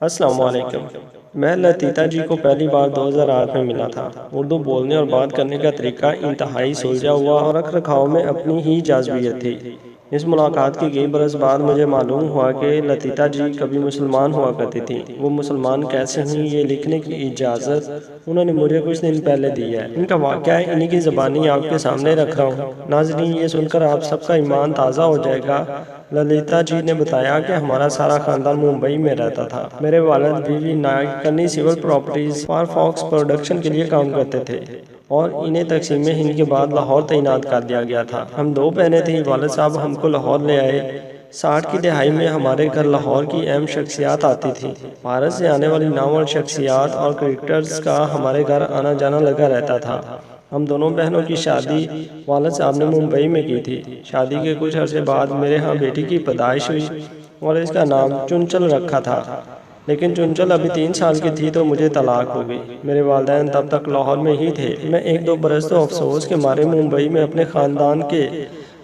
السلام علیکم۔ میں لطیطہ جی کو پہلی بار 2008 میں ملا تھا۔ اردو بولنے اور بات کرنے کا طریقہ انتہائی سلجھا ہوا اور رکھ رکھاؤ میں اپنی ہی جاذبیت تھی۔ اس ملاقات کے کئی برس بعد مجھے معلوم ہوا کہ لطیطہ جی کبھی مسلمان ہوا کرتی تھیں۔ وہ مسلمان کیسے ہوئیں یہ لکھنے کی اجازت انہوں نے مجھے کچھ دن پہلے دی ہے۔ ان کا واقعہ انہی کی زبانی آپ کے سامنے رکھ رہا ہوں۔ ناظرین، یہ سن کر آپ سب کا ایمان تازہ ہو جائے گا۔ لطیطہ جی نے بتایا کہ ہمارا سارا خاندان ممبئی میں رہتا تھا۔ میرے والد وی نائک کنی civil properties for Fox production کے لیے کام کرتے تھے اور انہیں تقسیم ہند کے بعد لاہور تعینات کر دیا گیا تھا۔ ہم دو بہنیں تھیں۔ والد صاحب ہم کو لاہور لے آئے۔ 60 کی دہائی میں ہمارے گھر لاہور کی اہم شخصیات آتی تھیں۔ بھارت سے آنے والی نامور شخصیات اور کرکٹرز کا ہمارے گھر آنا جانا لگا رہتا تھا۔ ہم دونوں بہنوں کی شادی والد صاحب نے ممبئی میں کی تھی۔ شادی کے کچھ عرصے بعد میرے ہاں بیٹی کی پیدائش ہوئی اور اس کا نام چنچل رکھا تھا، لیکن چنچل ابھی 3 سال کی تھی تو مجھے طلاق ہو گئی۔ میرے والدین تب تک لاہور میں ہی تھے۔ میں 1-2 برس تو افسوس کے مارے ممبئی میں اپنے خاندان کے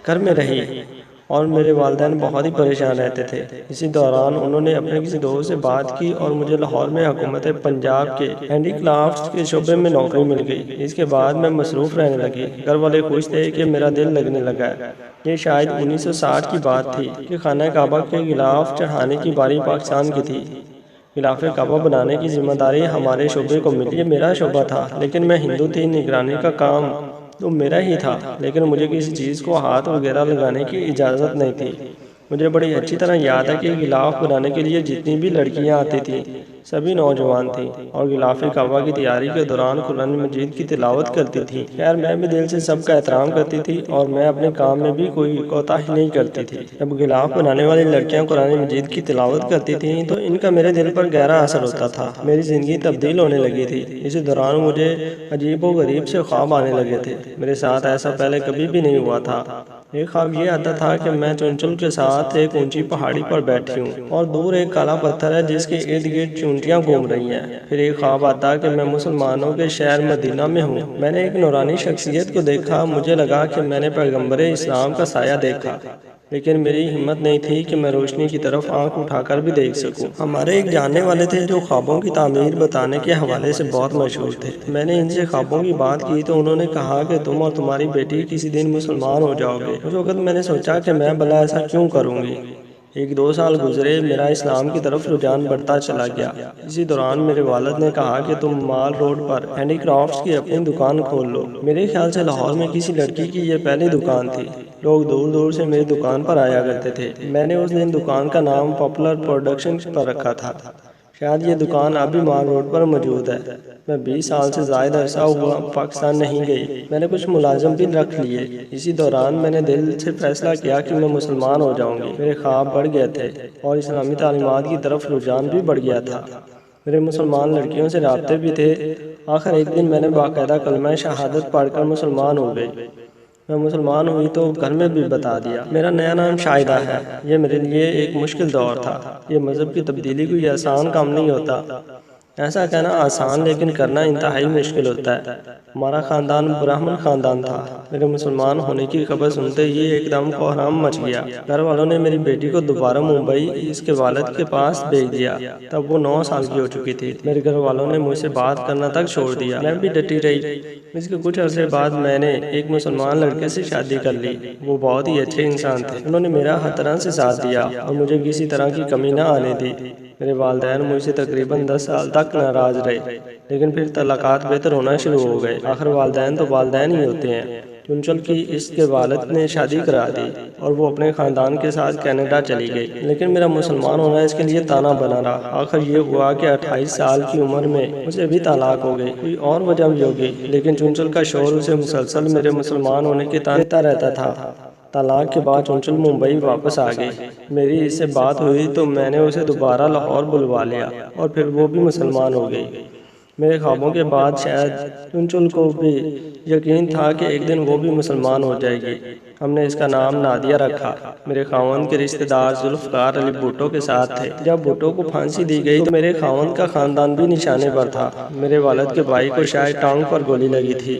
گھر میں رہی اور میرے والدین بہت ہی پریشان رہتے تھے۔ اسی دوران انہوں نے اپنے کسی دوست سے بات کی اور مجھے لاہور میں حکومت پنجاب کے ہینڈی کرافٹس کے شعبے میں نوکری مل گئی۔ اس کے بعد میں مصروف رہنے لگی۔ گھر والے خوش تھے کہ میرا دل لگنے لگا ہے۔ یہ شاید 1960 کی بات تھی کہ خانہ کعبہ کے غلاف چڑھانے کی باری پاکستان کی تھی۔ غلاف کعبہ بنانے کی ذمہ داری ہمارے شعبے کو ملی۔ یہ میرا شعبہ تھا، لیکن میں ہندو تھی۔ نگرانی کا کام تو میرا ہی تھا، لیکن مجھے کسی چیز کو ہاتھ وغیرہ لگانے کی اجازت نہیں تھی۔ مجھے بڑی اچھی طرح یاد ہے کہ غلاف بنانے کے لیے جتنی بھی لڑکیاں آتی تھیں سبھی نوجوان تھیں اور غلاف کعبہ کی تیاری کے دوران قرآن مجید کی تلاوت کرتی تھیں۔ خیر، میں بھی دل سے سب کا احترام کرتی تھی اور میں اپنے کام میں بھی کوئی کوتاہی نہیں کرتی تھی۔ جب غلاف بنانے والی لڑکیاں قرآن مجید کی تلاوت کرتی تھیں تو ان کا میرے دل پر گہرا اثر ہوتا تھا۔ میری زندگی تبدیل ہونے لگی تھی۔ اسی دوران مجھے عجیب و غریب سے خواب آنے لگے تھے۔ میرے ساتھ ایسا پہلے کبھی بھی نہیں ہوا تھا۔ ایک خواب یہ آتا تھا کہ میں چنچل کے ساتھ ایک اونچی پہاڑی پر بیٹھی ہوں اور دور ایک کالا پتھر ہے جس کے ارد گرد چونٹیاں گھوم رہی ہیں۔ پھر ایک خواب آتا کہ میں مسلمانوں کے شہر مدینہ میں ہوں۔ میں نے ایک نورانی شخصیت کو دیکھا۔ مجھے لگا کہ میں نے پیغمبر اسلام کا سایہ دیکھا، لیکن میری ہمت نہیں تھی کہ میں روشنی کی طرف آنکھ اٹھا کر بھی دیکھ سکوں۔ ہمارے ایک جاننے والے تھے جو خوابوں کی تعبیر بتانے کے حوالے سے بہت مشہور تھے۔ میں نے ان سے خوابوں کی بات کی تو انہوں نے کہا کہ تم اور تمہاری بیٹی کسی دن مسلمان ہو جاؤ گے۔ اس وقت میں نے سوچا کہ میں بھلا ایسا کیوں کروں گی۔ 1-2 سال گزرے، میرا اسلام کی طرف رجحان بڑھتا چلا گیا۔ اسی دوران میرے والد نے کہا کہ تم مال روڈ پر ہینڈی کرافٹس کی اپنی دکان کھول لو۔ میرے خیال سے لاہور میں کسی لڑکی کی یہ پہلی دکان تھی۔ لوگ دور دور سے میری دکان پر آیا کرتے تھے۔ میں نے اس دن دکان کا نام پاپولر پروڈکشن پر رکھا تھا۔ شاید یہ دکان اب بھی مال روڈ پر موجود ہے۔ میں 20 سال سے زائد عرصہ ہوا پاکستان نہیں گئی۔ میں نے کچھ ملازم بھی رکھ لیے۔ اسی دوران میں نے دل سے فیصلہ کیا کہ میں مسلمان ہو جاؤں گی۔ میرے خواب بڑھ گئے تھے اور اسلامی تعلیمات کی طرف رجحان بھی بڑھ گیا تھا۔ میرے مسلمان لڑکیوں سے رابطے بھی تھے۔ آخر ایک دن میں نے باقاعدہ کلمہ شہادت پڑھ کر مسلمان ہو گئی۔ میں مسلمان ہوئی تو گھر میں بھی بتا دیا۔ میرا نیا نام شاہدہ ہے۔ یہ میرے لیے ایک مشکل دور تھا۔ یہ مذہب کی تبدیلی کوئی آسان کام نہیں ہوتا۔ ایسا کہنا آسان لیکن کرنا انتہائی مشکل ہوتا ہے۔ ہمارا خاندان برہمن خاندان تھا۔ میرے مسلمان ہونے کی خبر سنتے ہی ایک دم کوہرام مچ گیا۔ گھر والوں نے میری بیٹی کو دوبارہ ممبئی اس کے والد کے پاس بھیج دیا۔ تب وہ 9 سال کی ہو چکی تھی۔ میرے گھر والوں نے مجھ سے بات کرنا تک چھوڑ دیا۔ میں بھی ڈٹی رہی۔ اس کے کچھ عرصے بعد میں نے ایک مسلمان لڑکے سے شادی کر لی۔ وہ بہت ہی اچھے انسان تھے۔ انہوں نے میرا ہر طرح سے ساتھ دیا اور مجھے کسی طرح کی کمی نہ آنے دی۔ میرے والدین مجھ سے تقریباً 10 سال تک ناراض رہے، لیکن پھر تعلقات بہتر ہونا شروع ہو گئے۔ آخر والدین تو والدین ہی ہوتے ہیں۔ چنچل کی اس کے والد نے شادی کرا دی اور وہ اپنے خاندان کے ساتھ کینیڈا چلی گئی، لیکن میرا مسلمان ہونا اس کے لیے تانا بنا رہا۔ آخر یہ ہوا کہ 28 سال کی عمر میں اسے بھی طلاق ہو گئی۔ کوئی اور وجہ بھی ہوگی، لیکن چنچل کا شوہر اسے مسلسل میرے مسلمان ہونے کے تانے دیتا رہتا تھا۔ طلاق کے بعد چنچل ممبئی واپس آ گئی۔ میری اس سے بات ہوئی تو میں نے اسے دوبارہ لاہور بلوا لیا اور پھر وہ بھی مسلمان ہو گئی۔ میرے خوابوں کے بعد شاید چنچل کو بھی یقین تھا کہ ایک دن وہ بھی مسلمان ہو جائے گی۔ ہم نے اس کا نام نادیہ رکھا۔ میرے خاوند کے رشتہ دار ذوالفقار علی بھٹو کے ساتھ تھے۔ جب بھٹو کو پھانسی دی گئی تو میرے خاوند کا خاندان بھی نشانے پر تھا۔ میرے والد کے بھائی کو شاید ٹانگ پر گولی لگی تھی۔